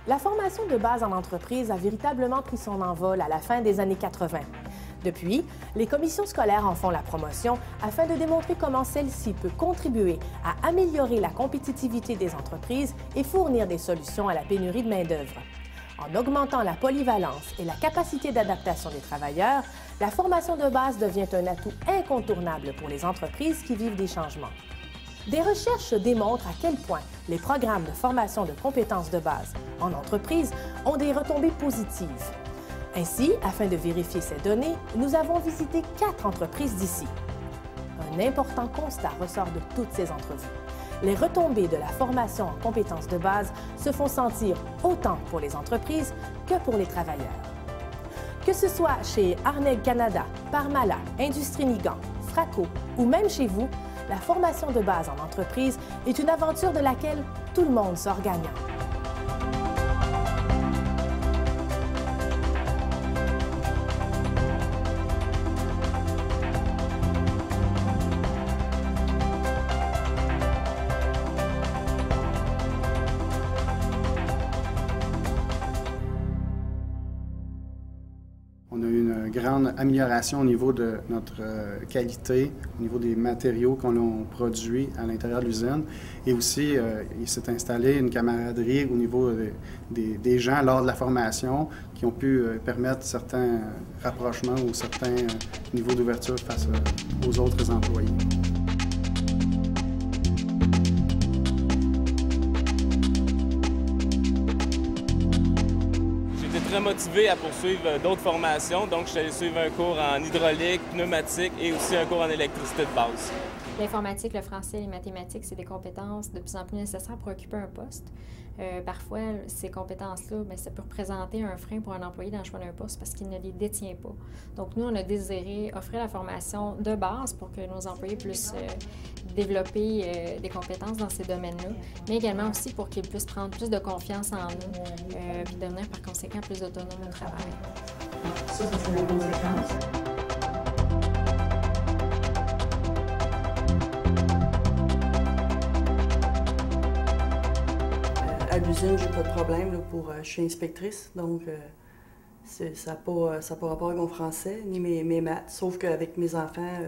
La formation de base en entreprise a véritablement pris son envol à la fin des années 80. Depuis, les commissions scolaires en font la promotion afin de démontrer comment celle-ci peut contribuer à améliorer la compétitivité des entreprises et fournir des solutions à la pénurie de main-d'œuvre. En augmentant la polyvalence et la capacité d'adaptation des travailleurs, la formation de base devient un atout incontournable pour les entreprises qui vivent des changements. Des recherches démontrent à quel point les programmes de formation de compétences de base en entreprise ont des retombées positives. Ainsi, afin de vérifier ces données, nous avons visité 4 entreprises d'ici. Un important constat ressort de toutes ces entrevues. Les retombées de la formation en compétences de base se font sentir autant pour les entreprises que pour les travailleurs. Que ce soit chez Arneg Canada, Parmala, Industrie Nigan, Fraco ou même chez vous, la formation de base en entreprise est une aventure de laquelle tout le monde sort gagnant. On a eu une grande amélioration au niveau de notre qualité, au niveau des matériaux qu'on produit à l'intérieur de l'usine. Et aussi, il s'est installé une camaraderie au niveau des gens lors de la formation qui ont pu permettre certains rapprochements ou certains niveaux d'ouverture face aux autres employés. Très motivé à poursuivre d'autres formations, donc je suis allé suivre un cours en hydraulique, pneumatique et aussi un cours en électricité de base. L'informatique, le français et les mathématiques, c'est des compétences de plus en plus nécessaires pour occuper un poste. Parfois, ces compétences-là, ça peut représenter un frein pour un employé dans le choix d'un poste parce qu'il ne les détient pas. Donc, nous, on a désiré offrir la formation de base pour que nos employés puissent développer des compétences dans ces domaines-là, mais également aussi pour qu'ils puissent prendre plus de confiance en nous puis devenir par conséquent plus autonomes au travail. Ça c'est la conséquence. À l'usine, j'ai pas de problème. Je suis inspectrice, donc ça n'a pas rapport avec mon français ni mes maths. Sauf qu'avec mes enfants,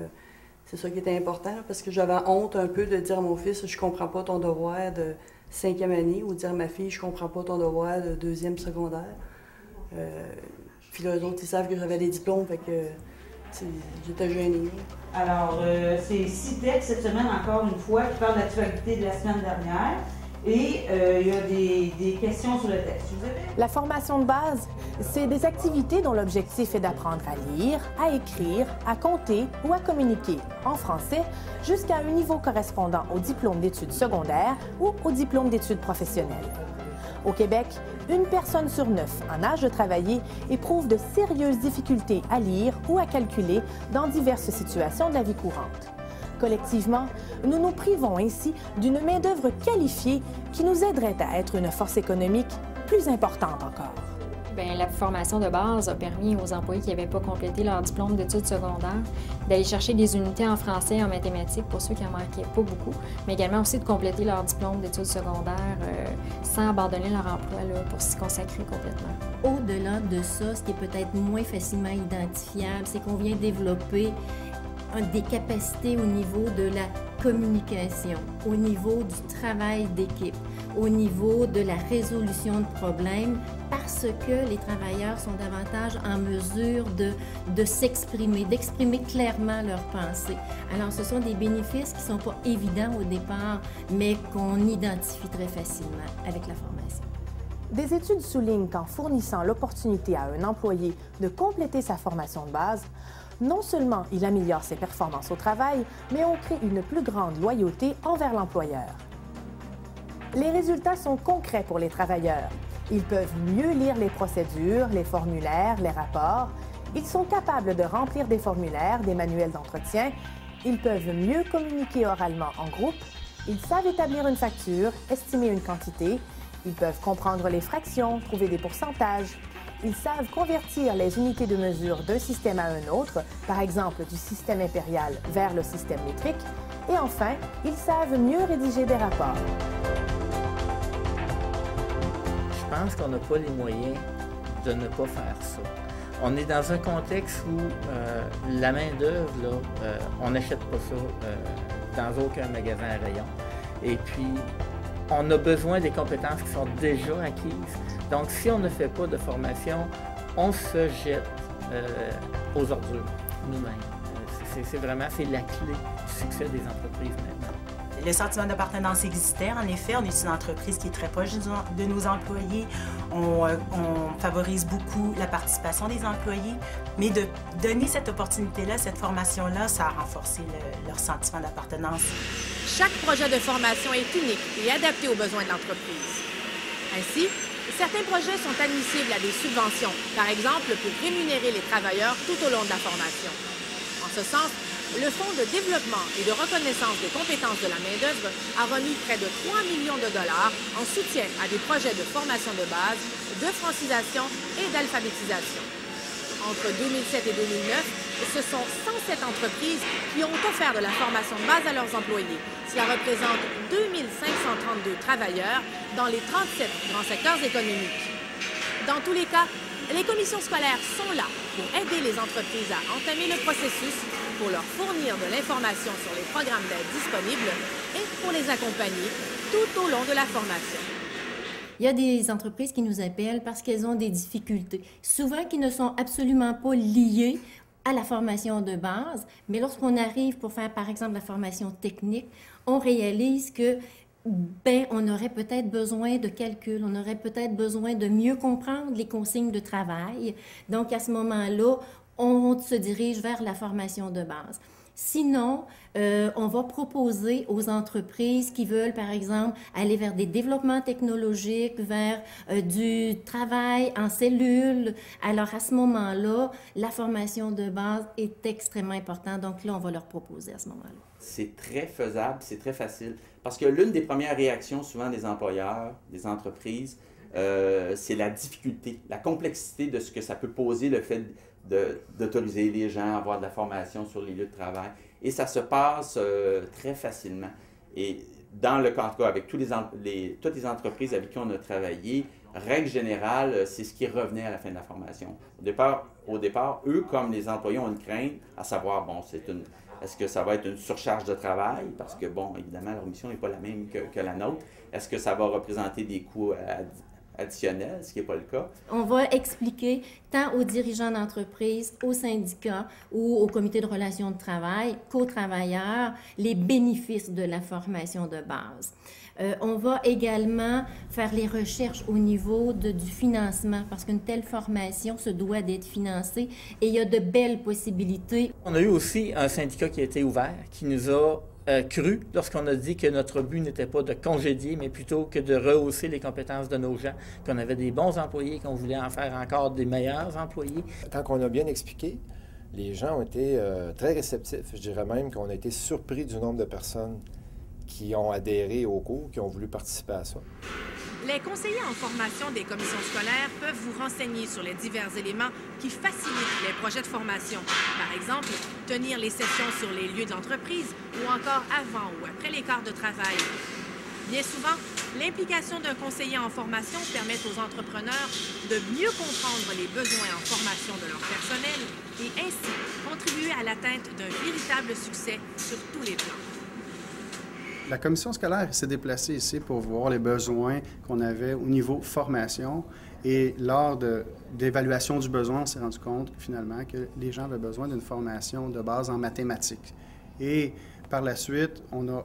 c'est ça qui était important, parce que j'avais honte un peu de dire à mon fils « je comprends pas ton devoir de 5e année » ou dire à ma fille « je comprends pas ton devoir de 2e secondaire ». Puis là, eux autres, ils savent que j'avais des diplômes, fait que j'étais gênée. Alors, c'est 6 textes cette semaine, encore une fois, qui parlent de l'actualité de la semaine dernière. Et il y a des questions sur le texte. La formation de base, c'est des activités dont l'objectif est d'apprendre à lire, à écrire, à compter ou à communiquer en français jusqu'à un niveau correspondant au diplôme d'études secondaires ou au diplôme d'études professionnelles. Au Québec, 1 personne sur 9 en âge de travailler éprouve de sérieuses difficultés à lire ou à calculer dans diverses situations de la vie courante. Collectivement, nous nous privons ainsi d'une main-d'œuvre qualifiée qui nous aiderait à être une force économique plus importante encore. Bien, la formation de base a permis aux employés qui n'avaient pas complété leur diplôme d'études secondaires d'aller chercher des unités en français et en mathématiques pour ceux qui en manquaient pas beaucoup, mais également aussi de compléter leur diplôme d'études secondaires sans abandonner leur emploi pour s'y consacrer complètement. Au-delà de ça, ce qui est peut-être moins facilement identifiable, c'est qu'on vient développer des capacités au niveau de la communication, au niveau du travail d'équipe, au niveau de la résolution de problèmes, parce que les travailleurs sont davantage en mesure de s'exprimer, d'exprimer clairement leurs pensées. Alors, ce sont des bénéfices qui ne sont pas évidents au départ, mais qu'on identifie très facilement avec la formation. Des études soulignent qu'en fournissant l'opportunité à un employé de compléter sa formation de base, non seulement il améliore ses performances au travail, mais on crée une plus grande loyauté envers l'employeur. Les résultats sont concrets pour les travailleurs. Ils peuvent mieux lire les procédures, les formulaires, les rapports. Ils sont capables de remplir des formulaires, des manuels d'entretien. Ils peuvent mieux communiquer oralement en groupe. Ils savent établir une facture, estimer une quantité. Ils peuvent comprendre les fractions, trouver des pourcentages. Ils savent convertir les unités de mesure d'un système à un autre, par exemple du système impérial vers le système métrique. Et enfin, ils savent mieux rédiger des rapports. Je pense qu'on n'a pas les moyens de ne pas faire ça. On est dans un contexte où la main-d'œuvre, on n'achète pas ça dans aucun magasin à rayon. Et puis, on a besoin des compétences qui sont déjà acquises. Donc, si on ne fait pas de formation, on se jette aux ordures nous-mêmes. C'est la clé du succès des entreprises maintenant. Le sentiment d'appartenance existait, en effet. On est une entreprise qui est très proche de nos employés. On favorise beaucoup la participation des employés. Mais de donner cette opportunité-là, cette formation-là, ça a renforcé leur sentiment d'appartenance. Chaque projet de formation est unique et adapté aux besoins de l'entreprise. Ainsi, certains projets sont admissibles à des subventions, par exemple pour rémunérer les travailleurs tout au long de la formation. En ce sens, le Fonds de développement et de reconnaissance des compétences de la main-d'œuvre a remis près de 3 millions de dollars en soutien à des projets de formation de base, de francisation et d'alphabétisation. Entre 2007 et 2009, ce sont 107 entreprises qui ont offert de la formation de base à leurs employés. Cela représente 2532 travailleurs dans les 37 grands secteurs économiques. Dans tous les cas, les commissions scolaires sont là pour aider les entreprises à entamer le processus, pour leur fournir de l'information sur les programmes d'aide disponibles et pour les accompagner tout au long de la formation. Il y a des entreprises qui nous appellent parce qu'elles ont des difficultés, souvent qui ne sont absolument pas liées à la formation de base, mais lorsqu'on arrive pour faire, par exemple, la formation technique, on réalise que on aurait peut-être besoin de calcul, on aurait peut-être besoin de mieux comprendre les consignes de travail. Donc, à ce moment-là, on se dirige vers la formation de base. Sinon, on va proposer aux entreprises qui veulent, par exemple, aller vers des développements technologiques, vers du travail en cellule. Alors, à ce moment-là, la formation de base est extrêmement importante. Donc là, on va leur proposer à ce moment-là. C'est très faisable, c'est très facile. Parce que l'une des premières réactions, souvent, des employeurs, des entreprises, c'est la difficulté, la complexité de ce que ça peut poser, le fait d'autoriser les gens à avoir de la formation sur les lieux de travail. Et ça se passe très facilement. Et dans le cas, avec toutes les entreprises avec qui on a travaillé, règle générale, c'est ce qui revenait à la fin de la formation. Au départ, eux, comme les employés, ont une crainte à savoir, bon, est-ce que ça va être une surcharge de travail? Parce que, bon, évidemment, leur mission n'est pas la même que la nôtre. Est-ce que ça va représenter des coûts additionnels, ce qui n'est pas le cas? On va expliquer tant aux dirigeants d'entreprise, aux syndicats ou au comité de relations de travail qu'aux travailleurs les bénéfices de la formation de base. On va également faire les recherches au niveau du financement parce qu'une telle formation se doit d'être financée et il y a de belles possibilités. On a eu aussi un syndicat qui a été ouvert, qui nous a cru lorsqu'on a dit que notre but n'était pas de congédier, mais plutôt que de rehausser les compétences de nos gens, qu'on avait des bons employés, qu'on voulait en faire encore des meilleurs employés. Tant qu'on a bien expliqué, les gens ont été très réceptifs. Je dirais même qu'on a été surpris du nombre de personnes qui ont adhéré au cours, qui ont voulu participer à ça. Les conseillers en formation des commissions scolaires peuvent vous renseigner sur les divers éléments qui facilitent les projets de formation. Par exemple, tenir les sessions sur les lieux de l'entreprise ou encore avant ou après les quarts de travail. Bien souvent, l'implication d'un conseiller en formation permet aux entrepreneurs de mieux comprendre les besoins en formation de leur personnel et ainsi contribuer à l'atteinte d'un véritable succès sur tous les plans. La commission scolaire s'est déplacée ici pour voir les besoins qu'on avait au niveau formation et lors d'évaluation du besoin, on s'est rendu compte finalement que les gens avaient besoin d'une formation de base en mathématiques. Et par la suite, on a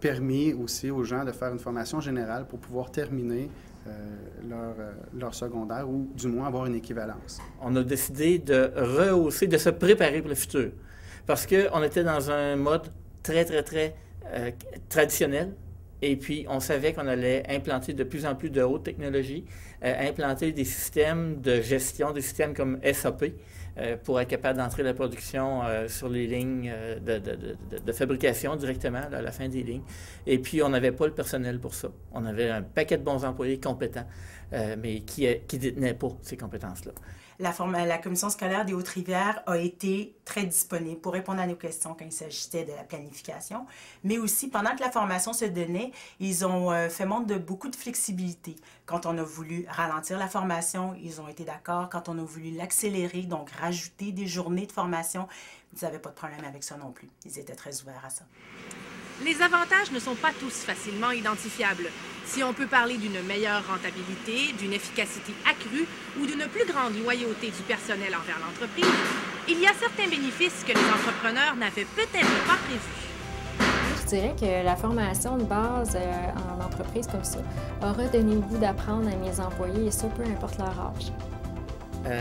permis aussi aux gens de faire une formation générale pour pouvoir terminer leur secondaire ou du moins avoir une équivalence. On a décidé de rehausser, de se préparer pour le futur parce qu'on était dans un mode très traditionnel. Et puis, on savait qu'on allait implanter de plus en plus de haute technologie, implanter des systèmes de gestion, des systèmes comme SAP, pour être capable d'entrer la production sur les lignes de fabrication directement, là, à la fin des lignes. Et puis, on n'avait pas le personnel pour ça. On avait un paquet de bons employés compétents, mais qui ne détenaient pas ces compétences-là. La commission scolaire des Hautes-Rivières a été très disponible pour répondre à nos questions quand il s'agissait de la planification, mais aussi pendant que la formation se donnait, ils ont fait montre de beaucoup de flexibilité. Quand on a voulu ralentir la formation, ils ont été d'accord. Quand on a voulu l'accélérer, donc rajouter des journées de formation, ils n'avaient pas de problème avec ça non plus. Ils étaient très ouverts à ça. Les avantages ne sont pas tous facilement identifiables. Si on peut parler d'une meilleure rentabilité, d'une efficacité accrue ou d'une plus grande loyauté du personnel envers l'entreprise, il y a certains bénéfices que les entrepreneurs n'avaient peut-être pas prévus. Je dirais que la formation de base en entreprise comme ça aura donné le goût d'apprendre à mes employés, et ça, peu importe leur âge.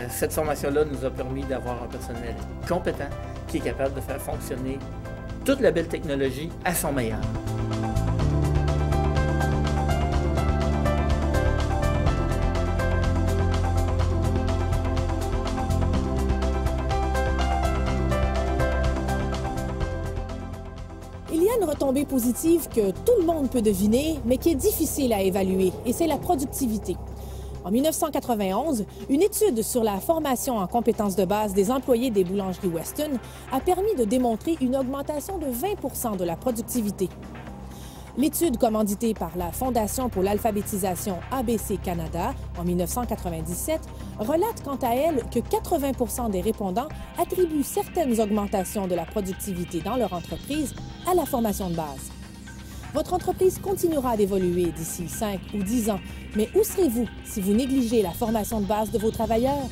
Cette formation-là nous a permis d'avoir un personnel compétent qui est capable de faire fonctionner toute la belle technologie à son meilleur. Il y a une retombée positive que tout le monde peut deviner, mais qui est difficile à évaluer, et c'est la productivité. En 1991, une étude sur la formation en compétences de base des employés des boulangeries Weston a permis de démontrer une augmentation de 20 % de la productivité. L'étude commanditée par la Fondation pour l'alphabétisation ABC Canada en 1997 relate quant à elle que 80 % des répondants attribuent certaines augmentations de la productivité dans leur entreprise à la formation de base. Votre entreprise continuera d'évoluer d'ici 5 ou 10 ans, mais où serez-vous si vous négligez la formation de base de vos travailleurs?